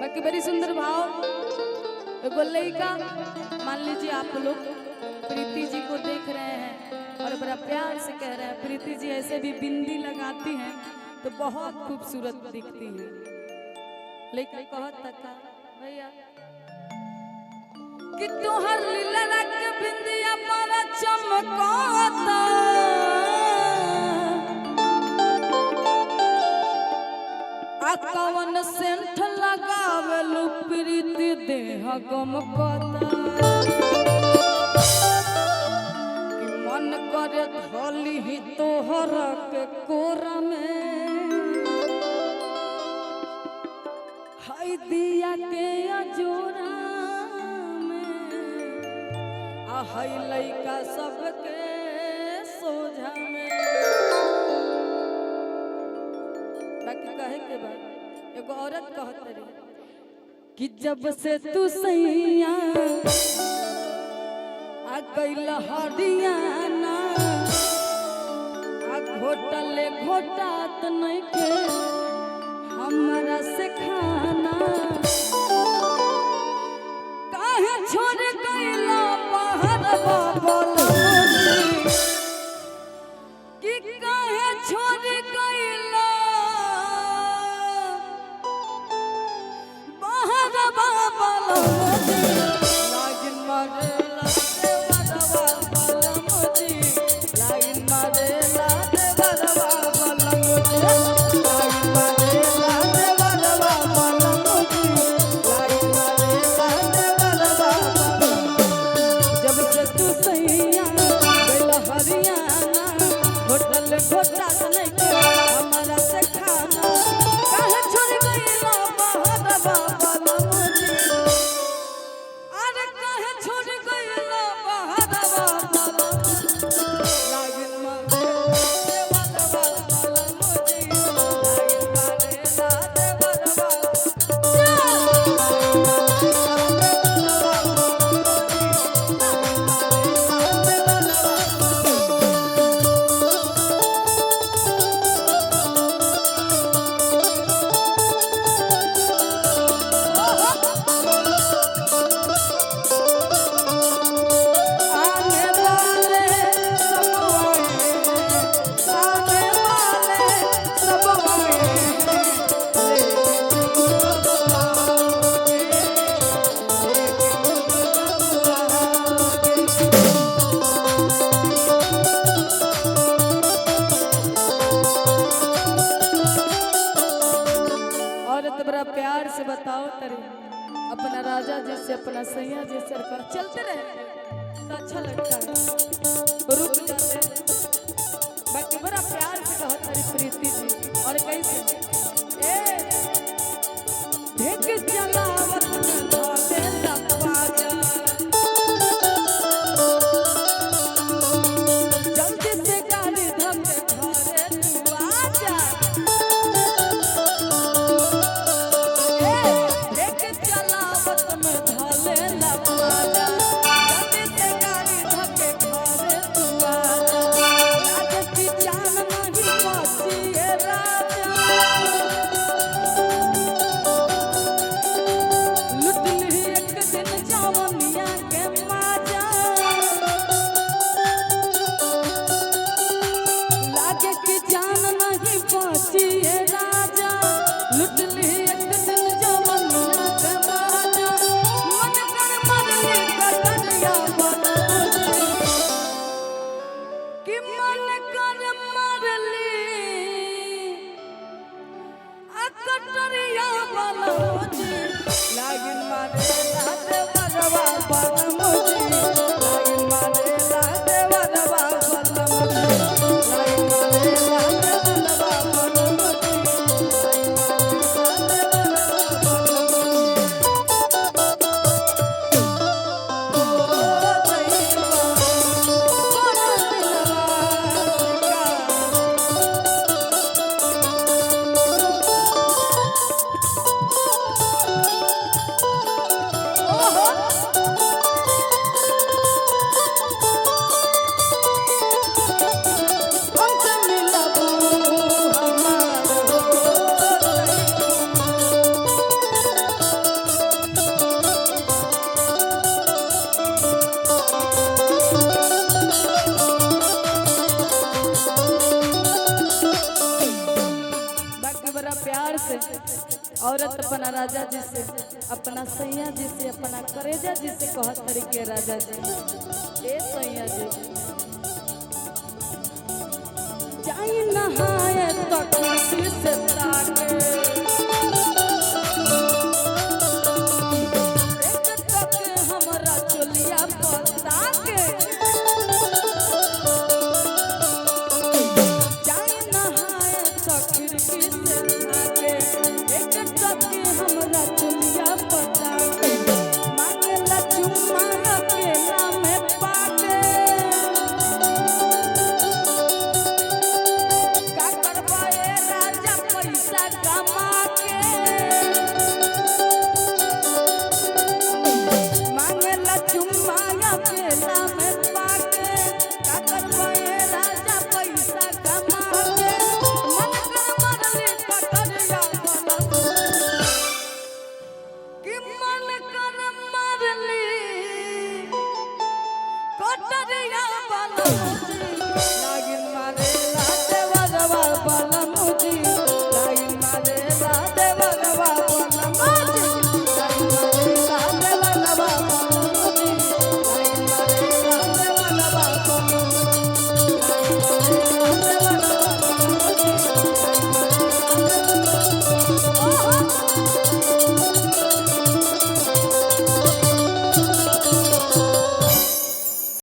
बाकी बड़ी सुंदर भाव। एगो लड़का, मान लीजिए आप लोग प्रीति जी को देख रहे हैं और बड़ा प्यार से कह रहे हैं, प्रीति जी ऐसे भी बिंदी लगाती हैं तो बहुत खूबसूरत दिखती है। लेकिन कहत तका भैया कि तोहर लीला के बिंदिया पर चमकता, आ कवन सेंट लगावेलु प्रीति देह गमकता, कि मन करे धोली ही तोहर के कोरा में, हाय दिया के अजोरा में, आ हाय लइका सबके सोझा में। बाकी कहे के बाद एगो औरत कहत रही कि जब से तू सैया आ गइल हरियाणा, आ घोटले घोटात नहीं के हमरा से खाना, काहे छोड़ गइला बाहर बाबल मोजी, कि काहे छोड़ गइला बाहर बाबल मोजी, लागिन मारेला देवरवा बाबल मोजी, लागिन मारेला देवरवा बाबल मोजी, लागिन मारेला देवरवा बाबल मोजी, लागिन मारेला देवरवा बाबल मोजी। जब से तू सैया गइल हरियाणा, होटल घोटात नहीं के हमरा से खाना, काहे छोड़ गइला बाहर बाबल मोजी, अरे काहे छोड़ गइला बाहर बाबल मोजी, लागिन मारेला देवरवा बाबल मोजी, लागिन मारेला देवरवा आने वाले सब आए, आने वाले सब आए, लेकिन तुम आओगे, लेकिन तुम आओगे। औरत बड़ा प्यार से बताओ तरे अपना राजा जैसे अपना सैया जैसे चलते रहे तो अच्छा लगता है, रुक जाते हैं। बाकी बड़ा प्यार से कहत तरी प्रीति जी और कैसे ढेक चलावत में धावे लपाजा, जल्दी से गाड़ी धके घरे तू आजा, ढेक चलावत में धावे लपाजा, जल्दी से गाड़ी धके घरे तू आजा, राजा की जान नहीं बची है राजा, लुट ली एक दिन जवानिया के माजा, लागे की जान नहीं बची है राजा, लुट ली एक दिन जवानिया के माजा, मन कर मरली कटरिया बाबा मोजी, कि मन कर मरली आ कटरिया बाबा मोजी, लागिन मारेला देवरवा बाबा मोजी, लागिन मारेला देवरवा बाबा मोजी, लागिन मारेला देवरवा बाबा मोजी, लागिन मारेला देवरवा बाबा मोजी। औरत अपना राजा जी से, अपना सैया जी से, अपना करेजा जी से कहत तरीके राजा जी ए सैया जी जाई नहाए तो खुशी से ताके